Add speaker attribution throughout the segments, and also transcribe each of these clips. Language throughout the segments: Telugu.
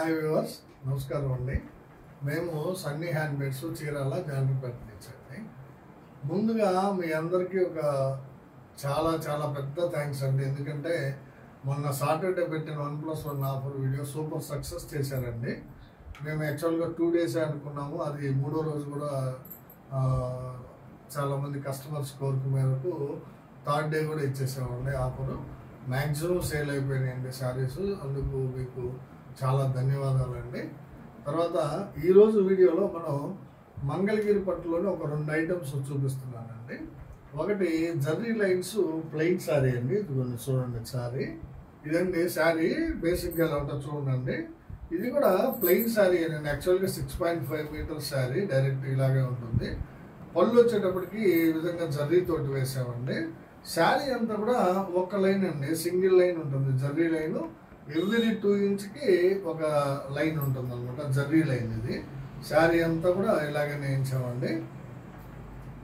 Speaker 1: హాయ్ వ్యూవర్స్, నమస్కారం అండి. మేము సన్నీ హ్యాండ్మేడ్స్ చీరాల జాండ్రపేట నుంచి అండి. ముందుగా మీ అందరికీ ఒక చాలా పెద్ద థ్యాంక్స్ అండి. ఎందుకంటే మొన్న సాటర్డే పెట్టిన 1+1 ఆఫర్ వీడియో సూపర్ సక్సెస్ చేశారండి. మేము యాక్చువల్గా 2 డేసే అనుకున్నాము. అది 3వ రోజు కూడా చాలామంది కస్టమర్స్ కోరిక మేరకు 3rd డే కూడా ఇచ్చేసామండి ఆఫరు. మ్యాక్సిమం సేల్ అయిపోయినాయండి శారీస్. అందుకు మీకు చాలా ధన్యవాదాలండి. తర్వాత ఈరోజు వీడియోలో మనం మంగళగిరి పట్టులోని ఒక 2 ఐటమ్స్ చూపిస్తున్నానండి. ఒకటి జర్రీ లైన్స్ ప్లెయిన్ శారీ అండి. ఇది చూడండి శారీ. ఇదండి శారీ బేసిక్గా ఎలా ఉంటుందో చూడండి. ఇది కూడా ప్లెయిన్ శారీ అండి. యాక్చువల్గా 6.5 మీటర్స్ శారీ డైరెక్ట్ ఇలాగే ఉంటుంది. పళ్ళు వచ్చేటప్పటికి ఈ విధంగా జర్రీతోటి వేసామండి. శారీ అంతా కూడా ఒక లైన్ అండి, సింగిల్ లైన్ ఉంటుంది. జర్రీ లైన్ ఎవ్రీ 2 ఇంచ్కి ఒక లైన్ ఉంటుంది అనమాట. జర్రీ లైన్ ఇది. శారీ అంతా కూడా ఇలాగే నేయించామండి.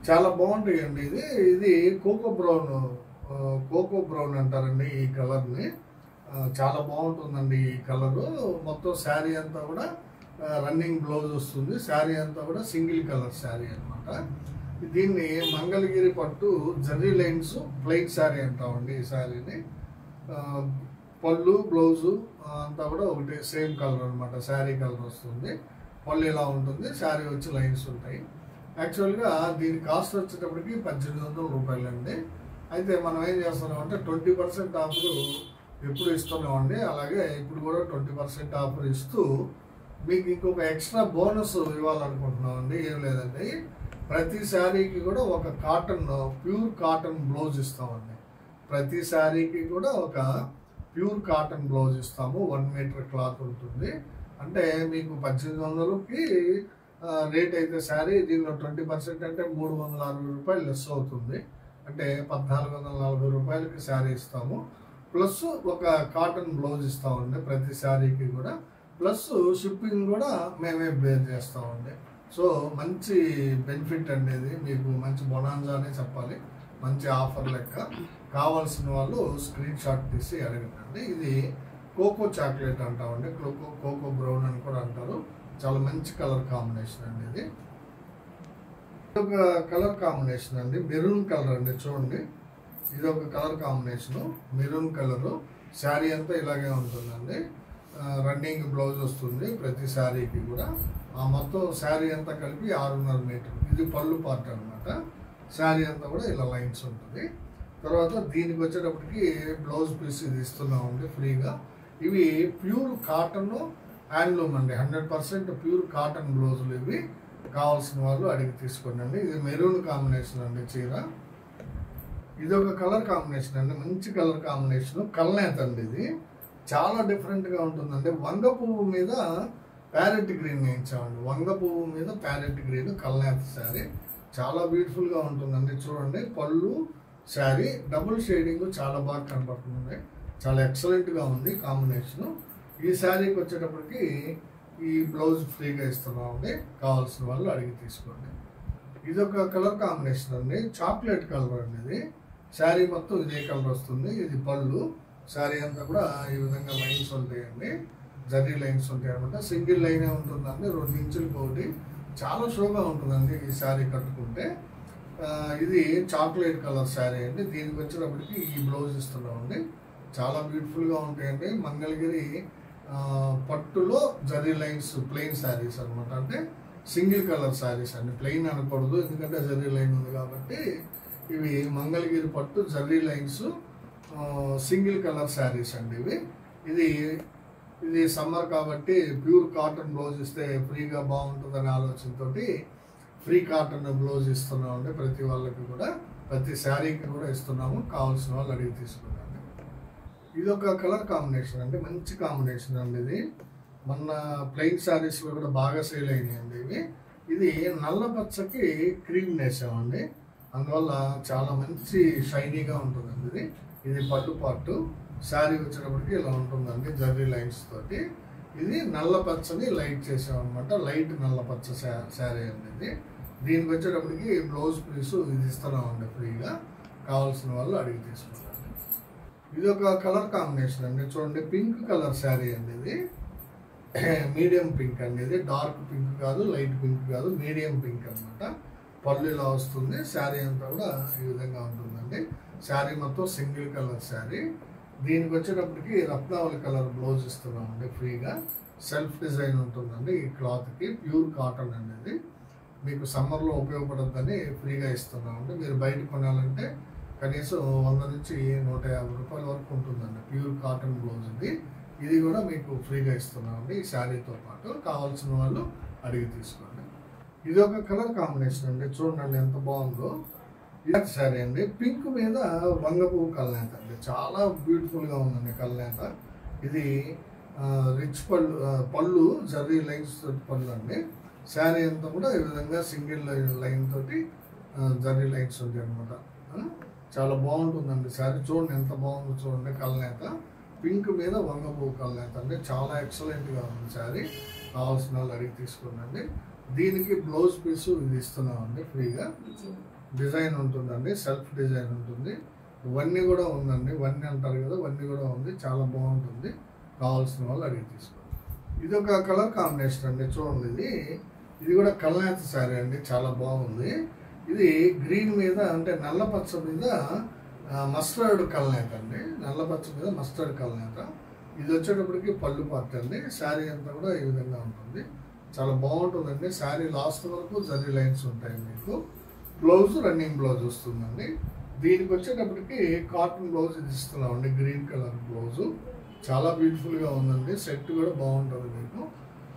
Speaker 1: చాలా బాగుంటాయండి. ఇది కోకో బ్రౌన్ అంటారండి ఈ కలర్ని. చాలా బాగుంటుందండి ఈ కలరు. మొత్తం శారీ అంతా కూడా రన్నింగ్ బ్లౌజ్ వస్తుంది. శారీ అంతా కూడా సింగిల్ కలర్ శారీ అనమాట. దీన్ని మంగళగిరి పట్టు జర్రీ లైన్స్ ప్లెయిన్ శారీ అంటామండి. ఈ శారీని పళ్ళు బ్లౌజు అంతా కూడా ఒకటి సేమ్ కలర్ అనమాట. శారీ కలర్ వస్తుంది. పళ్ళు ఇలా ఉంటుంది, శారీ వచ్చి లైన్స్ ఉంటాయి. యాక్చువల్గా దీని కాస్ట్ వచ్చేటప్పటికి 1800 రూపాయలండి. అయితే మనం ఏం చేస్తున్నామంటే 20% ఆఫర్ ఎప్పుడు ఇస్తున్నామండి. అలాగే ఇప్పుడు కూడా 20% ఆఫర్ ఇస్తూ మీకు ఇంకొక ఎక్స్ట్రా బోనస్ ఇవ్వాలనుకుంటున్నామండి. ఏం లేదండి, ప్రతి శారీకి కూడా ఒక ప్యూర్ కాటన్ బ్లౌజ్ ఇస్తామండి. ప్రతి శారీకి కూడా ఒక ప్యూర్ కాటన్ బ్లౌజ్ ఇస్తాము. 1 మీటర్ క్లాత్ ఉంటుంది. అంటే మీకు 1800కి రేట్ అయితే శారీ, దీనిలో 20% అంటే 360 రూపాయలు లెస్ అవుతుంది. అంటే 1440 రూపాయలకి శారీ ఇస్తాము. ప్లస్ ఒక కాటన్ బ్లౌజ్ ఇస్తామండి ప్రతి శారీకి కూడా. ప్లస్ షిప్పింగ్ కూడా మేమే బేర్ చేస్తామండి. సో మంచి బెనిఫిట్ అండి. ఇది మీకు మంచి బొనాన్జా అనే చెప్పాలి. మంచి ఆఫర్ లెక్క. కావాల్సిన వాళ్ళు స్క్రీన్ షాట్ తీసి అడగండి. ఇది కోకో చాక్లెట్ అంటామండి. కోకో బ్రౌన్ అని కూడా అంటారు. చాలా మంచి కలర్ కాంబినేషన్ అండి. ఇది ఒక కలర్ కాంబినేషన్ అండి. మెరూన్ కలర్ అండి. చూడండి, ఇది ఒక colour combination. Maroon colour. Sari అంతా ఇలాగే ఉంటుందండి. రన్నింగ్ బ్లౌజ్ వస్తుంది ప్రతి శారీకి కూడా. ఆ మొత్తం శారీ అంతా కలిపి 6.5 మీటర్. ఇది పళ్ళు పార్ట్ అనమాట. శారీ అంతా కూడా ఇలా లైన్స్ ఉంటుంది. తర్వాత దీనికి వచ్చేటప్పటికి బ్లౌజ్ పీస్ ఇది ఇస్తున్నామండి ఫ్రీగా. ఇవి ప్యూర్ కాటన్ హ్యాండ్లూమ్ అండి. 100% ప్యూర్ కాటన్ బ్లౌజులు ఇవి. కావాల్సిన వాళ్ళు అడిగి తీసుకోండి అండి. ఇది మెరూన్ కాంబినేషన్ అండి చీర. ఇది ఒక కలర్ కాంబినేషన్ అండి. మంచి కలర్ కాంబినేషన్. కల్నేత అండి. ఇది చాలా డిఫరెంట్గా ఉంటుందండి. వంగ పువ్వు మీద ప్యారెట్ గ్రీన్ వేయించామండి. వంగ పువ్వు మీద ప్యారెట్ గ్రీన్ కల్నేత శారీ. చాలా బ్యూటిఫుల్గా ఉంటుందండి. చూడండి, పళ్ళు శారీ డబుల్ షేడింగ్ చాలా బాగా కనపడుతుంది. చాలా ఎక్సలెంట్గా ఉంది కాంబినేషను. ఈ శారీకి వచ్చేటప్పటికి ఈ బ్లౌజ్ ఫ్రీగా ఇస్తున్నామండి. కావాల్సిన వాళ్ళు అడిగి తీసుకోండి. ఇది ఒక కలర్ కాంబినేషన్ అండి. చాక్లెట్ కలర్ అండి. ఇది శారీ మొత్తం ఇదే కలర్ వస్తుంది. ఇది పళ్ళు. శారీ అంతా కూడా ఈ విధంగా లైన్స్ ఉంటాయండి. జర్రీ లైన్స్ ఉంటాయి అనమాట. సింగిల్ లైనే ఉంటుందండి. 2 ఇంచులకు ఒకటి. చాలా షోగా ఉంటుందండి ఈ శారీ కట్టుకుంటే. ఇది చాక్లెట్ కలర్ శారీ అండి. దీనికి వచ్చేటప్పటికి ఈ బ్లౌజ్ ఇస్తున్నామండి. చాలా బ్యూటిఫుల్గా ఉంటాయండి. మంగళగిరి పట్టులో జర్రీ లైన్స్ ప్లెయిన్ శారీస్ అనమాట. అంటే సింగిల్ కలర్ శారీస్ అండి. ప్లెయిన్ అనకూడదు, ఎందుకంటే జర్రీ లైన్ ఉంది కాబట్టి. ఇవి మంగళగిరి పట్టు zari lines single colour saris అండి ఇవి. ఇది సమ్మర్ కాబట్టి ప్యూర్ కాటన్ బ్లౌజ్ ఇస్తే ఫ్రీగా బాగుంటుందనే ఆలోచనతోటి ఫ్రీ కాటన్ బ్లౌజ్ ఇస్తున్నామండి ప్రతి వాళ్ళకి కూడా. ప్రతి శారీకి కూడా ఇస్తున్నాము. కావాల్సిన వాళ్ళు అడిగి తీసుకున్నాము. ఇది ఒక కలర్ కాంబినేషన్ అండి. మంచి కాంబినేషన్ అండి. ఇది మొన్న ప్లెయిన్ శారీస్లో కూడా బాగా సేల్ అయినాయండి ఇవి. ఇది నల్ల పచ్చకి క్రీమ్ వేసామండి. అందువల్ల చాలా మంచి షైనీగా ఉంటుందండి. ఇది పట్టు పార్టు. శారీ వచ్చేటప్పటికి ఇలా ఉంటుందండి జర్రీ లైన్స్ తోటి. ఇది నల్ల పచ్చని లైట్ చేసామన్నమాట. లైట్ నల్ల పచ్చ శారీ అండి. దీనికి వచ్చేటప్పటికి బ్లౌజ్ పీసు ఇది ఇస్తున్నామండి ఫ్రీగా. కావాల్సిన వాళ్ళు అడిగి తీసుకుంటారు. ఇది ఒక కలర్ కాంబినేషన్ అండి. చూడండి, పింక్ కలర్ శారీ అండి. ఇది మీడియం పింక్ అండి. ఇది డార్క్ పింక్ కాదు, లైట్ పింక్ కాదు, మీడియం పింక్ అనమాట. పళ్ళు ఇలా వస్తుంది. శారీ అంతా కూడా ఈ విధంగా ఉంటుందండి. శారీ మొత్తం సింగిల్ కలర్ శారీ. దీనికి వచ్చేటప్పటికి రత్నావళి కలర్ బ్లౌజ్ ఇస్తున్నామండి ఫ్రీగా. సెల్ఫ్ డిజైన్ ఉంటుందండి ఈ క్లాత్కి. ప్యూర్ కాటన్ అనేది మీకు సమ్మర్లో ఉపయోగపడుతుందని ఫ్రీగా ఇస్తున్నామండి. మీరు బయట కొనాలంటే కనీసం 100 నుంచి 150 రూపాయల వరకు ఉంటుందండి. ప్యూర్ కాటన్ బ్లౌజ్ ఇది కూడా మీకు ఫ్రీగా ఇస్తున్నామండి ఈ శారీతో పాటు. కావాల్సిన వాళ్ళు అడిగి తీసుకోండి. ఇది ఒక కలర్ కాంబినేషన్ అండి. చూడండి ఎంత బాగుందో. ఇది శారీ అండి. పింక్ మీద వంగ పువ్వు కల్నేత అండి. చాలా బ్యూటిఫుల్గా ఉందండి కల్నేత. ఇది రిచ్ పళ్ళు జర్రీ లైన్స్ తోటి పళ్ళు అండి. శారీ అంతా కూడా ఈ విధంగా సింగిల్ లైన్ తోటి జర్రీ లైన్స్ ఉంటాయి అనమాట. చాలా బాగుంటుందండి శారీ. చూడండి ఎంత బాగుందో చూడండి. కల్నేత పింక్ మీద వంగ పువ్వు కల్నేత అండి. చాలా ఎక్సలెంట్గా ఉంది శారీ. కావాల్సిన వాళ్ళు అడిగి తీసుకోండి. దీనికి బ్లౌజ్ పీస్ ఇది ఇస్తున్నామండి ఫ్రీగా. డిజైన్ ఉంటుందండి, సెల్ఫ్ డిజైన్ ఉంటుంది. వన్నీ కూడా ఉందండి. వన్నీ అంటారు కదా, వన్నీ కూడా ఉంది. చాలా బాగుంటుంది. కావాల్సిన వాళ్ళు అడిగి తీసుకోండి. ఇది ఒక కలర్ కాంబినేషన్ అండి. చూడండి ఇది కూడా కల్నేత శారీ అండి. చాలా బాగుంది. ఇది గ్రీన్ మీద అంటే నల్ల పచ్చ మీద మస్టర్డ్ కల్నేత అండి. నల్ల పచ్చ మీద మస్టర్డ్ కల్నేత. ఇది వచ్చేటప్పటికి పళ్ళు పార్ట్ అండి. శారీ అంతా కూడా ఈ విధంగా ఉంటుంది. చాలా బాగుంటుందండి. శారీ లాస్ట్ వరకు జరీ లైన్స్ ఉంటాయి మీకు. బ్లౌజ్ రన్నింగ్ బ్లౌజ్ వస్తుందండి. దీనికి వచ్చేటప్పటికి కాటన్ బ్లౌజ్ ఇది ఇస్తున్నామండి. గ్రీన్ కలర్ బ్లౌజు చాలా బ్యూటిఫుల్గా ఉందండి. సెట్ కూడా బాగుంటుంది మీకు.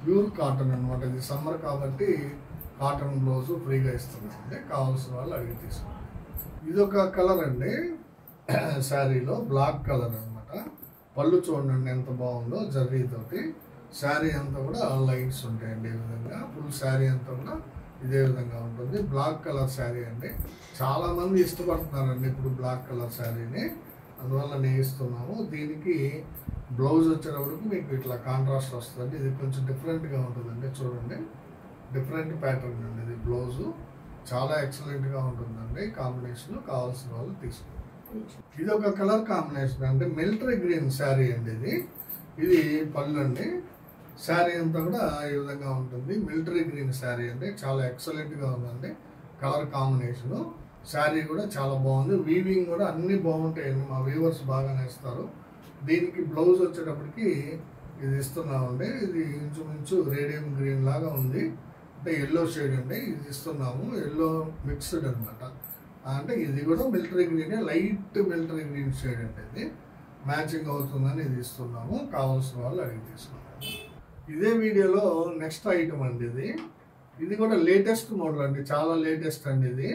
Speaker 1: ప్యూర్ కాటన్ అనమాట. ఇది సమ్మర్ కాబట్టి కాటన్ బ్లౌజు ఫ్రీగా ఇస్తున్నామండి. కావాల్సిన వాళ్ళు అడిగి తీసుకోండి. ఇది ఒక కలర్ అండి. శారీలో బ్లాక్ కలర్ అనమాట. పళ్ళు చూడండి ఎంత బాగుందో జర్రీతోటి. శారీ అంతా కూడా లైన్స్ ఉంటాయండి ఈ విధంగా. ఫుల్ శారీ అంతా కూడా ఇదే విధంగా ఉంటుంది. బ్లాక్ కలర్ శారీ అండి. చాలామంది ఇష్టపడుతున్నారండి ఇప్పుడు బ్లాక్ కలర్ శారీని. అందువల్ల నేను ఇస్తున్నాము. దీనికి బ్లౌజ్ వచ్చేటప్పటికి మీకు ఇట్లా కాంట్రాస్ట్ వస్తుంది. ఇది కొంచెం డిఫరెంట్గా ఉంటుందండి. చూడండి డిఫరెంట్ ప్యాటర్న్ అండి ఇది. బ్లౌజు చాలా ఎక్సలెంట్గా ఉంటుందండి. కాంబినేషన్ కావాల్సిన వాళ్ళు తీసుకోండి. ఇది ఒక కలర్ కాంబినేషన్ అంటే మిలిటరీ గ్రీన్ శారీ అండి. ఇది పళ్ళు అండి. శారీ అంతా కూడా ఈ విధంగా ఉంటుంది. మిలిటరీ గ్రీన్ శారీ అండి. చాలా ఎక్సలెంట్గా ఉందండి కలర్ కాంబినేషను. శారీ కూడా చాలా బాగుంది. వీవింగ్ కూడా అన్నీ బాగుంటాయండి. మా వ్యూవర్స్ బాగా నేస్తారు. దీనికి బ్లౌజ్ వచ్చేటప్పటికి ఇది ఇస్తున్నామండి. ఇది ఇంచుమించు రేడియం గ్రీన్ లాగా ఉంది. అంటే ఎల్లో షేడ్ అండి. ఇది ఇస్తున్నాము. ఎల్లో మిక్స్డ్ అనమాట. అంటే ఇది కూడా military green, light military green shade అండి. ఇది మ్యాచింగ్ అవుతుందని ఇది ఇస్తున్నాము. కావాల్సిన వాళ్ళు అడిగి తీసుకున్నాము. ఇదే వీడియోలో నెక్స్ట్ ఐటమ్ అండి. ఇది కూడా లేటెస్ట్ మోడల్ అండి. చాలా లేటెస్ట్ అండి.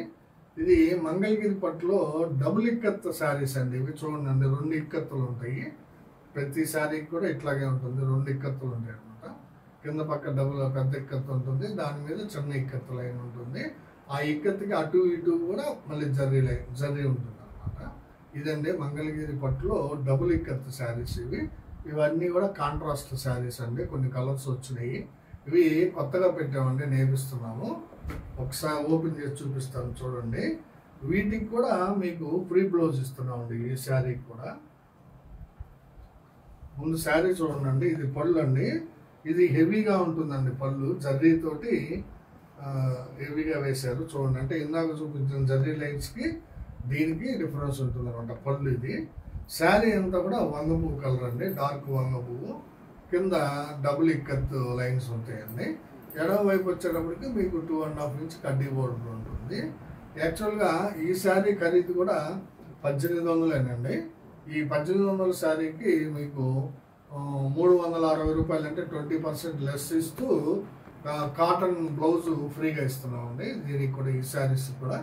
Speaker 1: ఇది మంగళగిరి పట్టులో డబుల్ ఇక్కత్ శారీస్ అండి. ఇవి చూడండి 2 ఇక్కత్తులు ఉంటాయి. ప్రతి శారీకి కూడా ఇట్లాగే ఉంటుంది. 2 ఇక్కత్తులు ఉంటాయి అనమాట. కింద పక్క పెద్ద ఇక్కత్తు ఉంటుంది. దాని మీద చిన్న ఇక్కత్తు లైన్ ఉంటుంది. ఆ ఇక్కత్తుకి అటు ఇటు కూడా మళ్ళీ జర్రీ ఉంటుంది అనమాట. ఇదండి మంగళగిరి పట్టులో డబుల్ ఇక్కత్ శారీస్ ఇవన్నీ కూడా కాంట్రాస్ట్ శారీస్ అండి. కొన్ని కలర్స్ వచ్చినాయి. ఇవి కొత్తగా పెట్టామండి, నేర్పిస్తున్నాము. ఒకసారి ఓపెన్ చేసి చూపిస్తాను చూడండి. వీటికి కూడా మీకు ఫ్రీ బ్లౌజ్ ఇస్తున్నామండి. ఈ శారీకి కూడా ముందు శారీ చూడండి. ఇది పళ్ళు అండి. ఇది హెవీగా ఉంటుందండి. పళ్ళు జర్రీతోటి హెవీగా వేశారు చూడండి. అంటే ఇందాక చూపించిన జర్రీ లైన్స్కి దీనికి డిఫరెన్స్ ఉంటుంది అనమాట. పళ్ళు ఇది. శారీ అంతా కూడా వంగ పువ్వు కలర్ అండి. డార్క్ వంగ పువ్వు. కింద డబుల్ ఇక్కత్ లైన్స్ ఉంటాయండి. ఎడమ వైపు వచ్చేటప్పటికి మీకు 2.5 ఇంచ్ కడ్డీ బోర్డర్ ఉంటుంది. యాక్చువల్గా ఈ శారీ ఖరీదు కూడా 1800 ఈ 1800 శారీకి మీకు 360 రూపాయలు అంటే 20% లెస్ ఇస్తూ కాటన్ బ్లౌజ్ ఫ్రీగా ఇస్తున్నామండి. దీనికి కూడా ఈ శారీస్ కూడా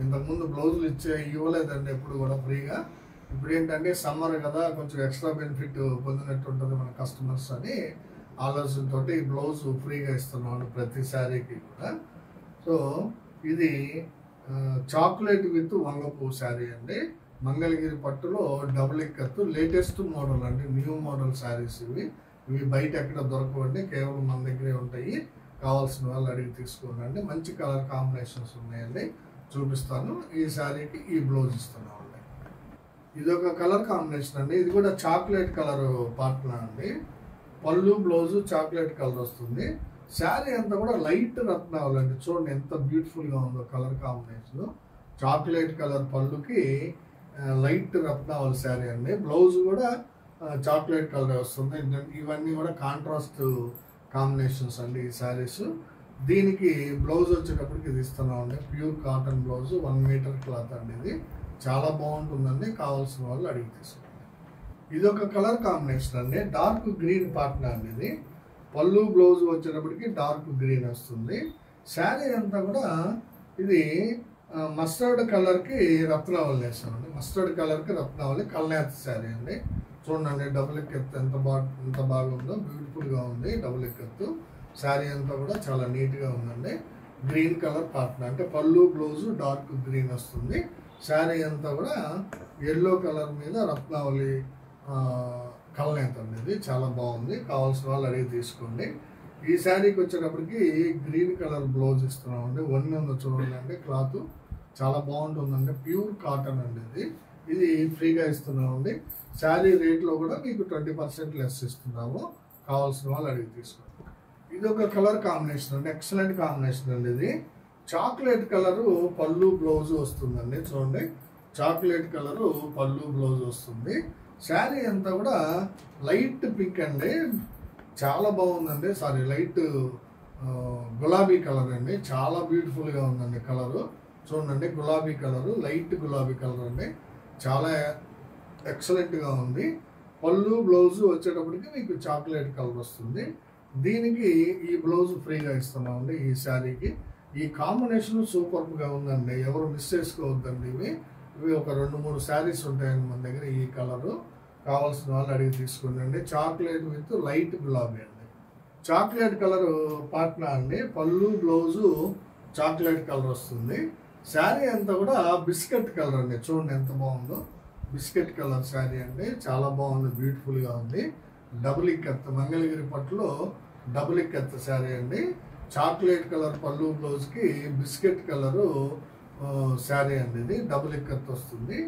Speaker 1: ఇంతకుముందు బ్లౌజులు ఇవ్వలేదండి ఎప్పుడు కూడా ఫ్రీగా. ఇప్పుడు ఏంటంటే సమ్మర్ కదా, కొంచెం ఎక్స్ట్రా బెనిఫిట్ పొందినట్టు ఉంటుంది మన కస్టమర్స్ అని ఆలోచనతో ఈ బ్లౌజ్ ఫ్రీగా ఇస్తున్నామండి ప్రతి శారీకి కూడా. సో ఇది చాక్లెట్ విత్ వంగపూ శారీ అండి. మంగళగిరి పట్టులో డబుల్ ఇక్కత్తు లేటెస్ట్ మోడల్ అండి. న్యూ మోడల్ శారీస్ ఇవి బయట ఎక్కడ దొరకవండి. కేవలం మన దగ్గరే ఉంటాయి. కావాల్సిన వాళ్ళు అడిగి తీసుకోండి. మంచి కలర్ కాంబినేషన్స్ ఉన్నాయండి. చూపిస్తాను. ఈ శారీకి ఈ బ్లౌజ్ ఇస్తున్నామండి. ఇది ఒక కలర్ కాంబినేషన్ అండి. ఇది కూడా చాక్లెట్ కలర్ పార్ట్నర్ అండి. పళ్ళు బ్లౌజు చాక్లెట్ కలర్ వస్తుంది. శారీ అంతా కూడా లైట్ రత్నావళి అండి. చూడండి ఎంత బ్యూటిఫుల్గా ఉందో కలర్ కాంబినేషన్. చాక్లెట్ కలర్ పళ్ళుకి లైట్ రత్నావళి శారీ అండి. బ్లౌజ్ కూడా చాక్లెట్ కలర్ వస్తుంది. ఇవన్నీ కూడా కాంట్రాస్ట్ కాంబినేషన్స్ అండి ఈ శారీస్. దీనికి బ్లౌజ్ వచ్చేటప్పటికి ఇది ఇస్తున్నామండి. Pure cotton blouse 1 metre cloth అండి. ఇది చాలా బాగుంటుందండి. కావాల్సిన వాళ్ళు అడిగి తీసుకోండి. ఇది ఒక కలర్ కాంబినేషన్ అండి. డార్క్ గ్రీన్ పాట్నా అండి. ఇది పళ్ళు బ్లౌజ్ వచ్చేటప్పటికి డార్క్ గ్రీన్ వస్తుంది. శారీ అంతా కూడా ఇది మస్టర్డ్ కలర్కి రత్నావళి వేస్తామండి. మస్టర్డ్ కలర్కి రత్నావళి కల్నేత శారీ అండి. చూడండి డబుల్ ఎక్కత్తు ఎంత బాగుందో, బ్యూటిఫుల్గా ఉంది. డబుల్ ఎక్కత్తు శారీ అంతా కూడా చాలా నీట్గా ఉందండి. గ్రీన్ కలర్ పాట్నా అంటే పళ్ళు బ్లౌజు డార్క్ గ్రీన్ వస్తుంది. శారీ అంతా కూడా ఎల్లో కలర్ మీద రత్నావళి కల్నేత అనేది చాలా బాగుంది. కావాల్సిన వాళ్ళు అడిగి తీసుకోండి. ఈ శారీకి వచ్చేటప్పటికి గ్రీన్ కలర్ బ్లౌజ్ ఇస్తున్నామండి. వన్ ఉందో చూడండి క్లాత్ చాలా బాగుంటుందండి. ప్యూర్ కాటన్ అండి. ఇది ఫ్రీగా ఇస్తున్నామండి. శారీ రేట్లో కూడా మీకు 20% లెస్ ఇస్తున్నాము. కావాల్సిన వాళ్ళు అడిగి తీసుకోండి. ఇది ఒక కలర్ కాంబినేషన్ అండి. ఎక్సలెంట్ కాంబినేషన్ అండి. ఇది చాక్లెట్ కలరు పళ్ళు బ్లౌజ్ వస్తుందండి. చూడండి చాక్లెట్ కలరు పళ్ళు బ్లౌజ్ వస్తుంది. శారీ అంతా కూడా లైట్ పింక్ అండి. చాలా బాగుందండి. లైట్ గులాబీ కలర్ అండి. చాలా బ్యూటిఫుల్గా ఉందండి కలరు. చూడండి గులాబీ కలరు, లైట్ గులాబీ కలర్ అండి. చాలా ఎక్సలెంట్గా ఉంది. పళ్ళు బ్లౌజ్ వచ్చేటప్పటికి మీకు చాక్లెట్ కలర్ వస్తుంది. దీనికి ఈ బ్లౌజ్ ఫ్రీగా ఇస్తున్నామండి ఈ శారీకి. ఈ కాంబినేషన్ సూపర్గా ఉందండి. ఎవరు మిస్ చేసుకోవద్దండి. ఇవి ఒక 2-3 శారీస్ ఉంటాయండి మన దగ్గర ఈ కలరు. కావాల్సిన వాళ్ళు అడిగి తీసుకోండి. చాక్లెట్ విత్ లైట్ గులాబీ అండి. చాక్లెట్ కలర్ పాట్నా అండి. పళ్ళు బ్లౌజు చాక్లెట్ కలర్ వస్తుంది. శారీ అంతా కూడా బిస్కెట్ కలర్ అండి. చూడండి ఎంత బాగుందో. బిస్కెట్ కలర్ శారీ అండి. చాలా బాగుంది, బ్యూటిఫుల్గా ఉంది. డబుల్ ఇక్కత్ మంగళగిరి పట్టులో డబుల్ ఇక్కత్ శారీ అండి. చాక్లెట్ కలర్ పళ్ళు బ్లౌజ్కి బిస్కెట్ కలరు శారీ అండి. ఇది డబుల్ ఇక్కత్ వస్తుంది.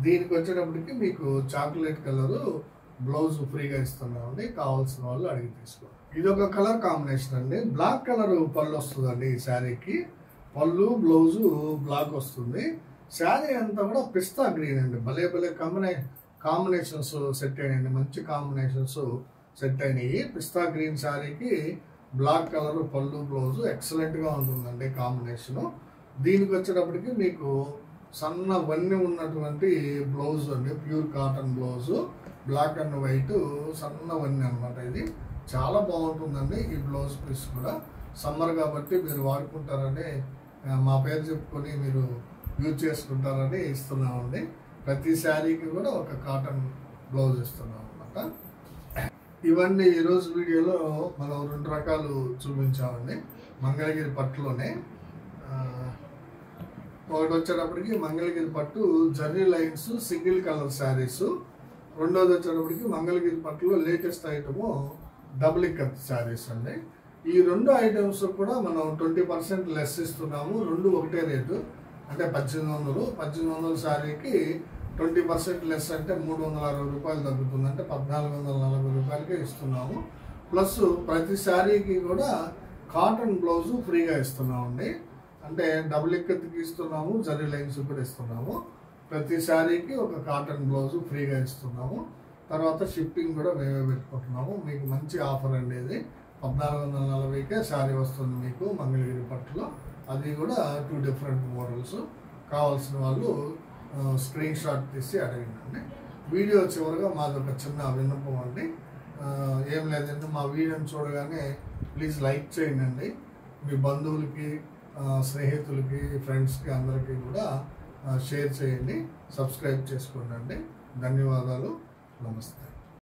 Speaker 1: దీనికి వచ్చేటప్పటికి మీకు చాక్లెట్ కలరు బ్లౌజ్ ఫ్రీగా ఇస్తున్నామండి. కావాల్సిన వాళ్ళు అడిగి తీసుకోండి. ఇది ఒక కలర్ కాంబినేషన్ అండి. బ్లాక్ కలర్ పళ్ళు వస్తుందండి ఈ శారీకి. పళ్ళు బ్లౌజు బ్లాక్ వస్తుంది. శారీ అంతా కూడా పిస్తా గ్రీన్ అండి. భలే కాంబినేషన్స్ సెట్ అయినాయండి. మంచి కాంబినేషన్స్ సెట్ అయినాయి. పిస్తా గ్రీన్ శారీకి బ్లాక్ కలర్ పళ్ళు బ్లౌజు ఎక్సలెంట్గా ఉంటుందండి కాంబినేషను. దీనికి వచ్చేటప్పటికి మీకు సన్న వన్నె ఉన్నటువంటి బ్లౌజ్ అండి. Pure cotton blouse, black and white సన్న వన్నె అనమాట. ఇది చాలా బాగుంటుందండి. ఈ బ్లౌజ్ పీస్ కూడా సమ్మర్ కాబట్టి మీరు వాడుకుంటారని మా పేరు చెప్పుకొని మీరు యూజ్ చేసుకుంటారని ఇస్తున్నామండి. ప్రతి శారీకి కూడా ఒక కాటన్ బ్లౌజ్ ఇస్తున్నాం అనమాట. ఇవన్నీ ఈరోజు వీడియోలో మనం 2 రకాలు చూపించామండి మంగళగిరి పట్టులోనే. ఒకటి వచ్చేటప్పటికి మంగళగిరి పట్టు zari lines single colour saris. రెండోది వచ్చేటప్పటికి మంగళగిరి పట్టులో latest item double ikat saris అండి. ఈ 2 ఐటమ్స్ కూడా మనం 20% లెస్ ఇస్తున్నాము. 2 ఒకటే రేటు అంటే 1800 శారీకి 20% లెస్ అంటే 360 రూపాయలు తగ్గుతుంది. అంటే 1440 రూపాయలకే ఇస్తున్నాము. ప్లస్ ప్రతి శారీకి కూడా కాటన్ బ్లౌజు ఫ్రీగా ఇస్తున్నామండి. అంటే డబుల్ ఇక్కత్కి ఇస్తున్నాము, జరీ లైన్స్ కూడా ఇస్తున్నాము. ప్రతి శారీకి ఒక కాటన్ బ్లౌజు ఫ్రీగా ఇస్తున్నాము. తర్వాత షిప్పింగ్ కూడా మేమే పెట్టుకుంటున్నాము. మీకు మంచి ఆఫర్ అండి. ఇది 1440కే శారీ వస్తుంది మీకు మంగళగిరి పట్టులో. అది కూడా 2 డిఫరెంట్ మోడల్స్. కావాల్సిన వాళ్ళు స్క్రీన్ షాట్ తీసి అడగండి. వీడియో చివరిగా మాది ఒక చిన్న విన్నపం అండి. ఏం లేదంటే మా వీడియోని చూడగానే ప్లీజ్ లైక్ చేయండి. మీ బంధువులకి, స్నేహితులకి, ఫ్రెండ్స్కి అందరికీ కూడా షేర్ చేయండి. సబ్స్క్రైబ్ చేసుకోండి. ధన్యవాదాలు. నమస్తే.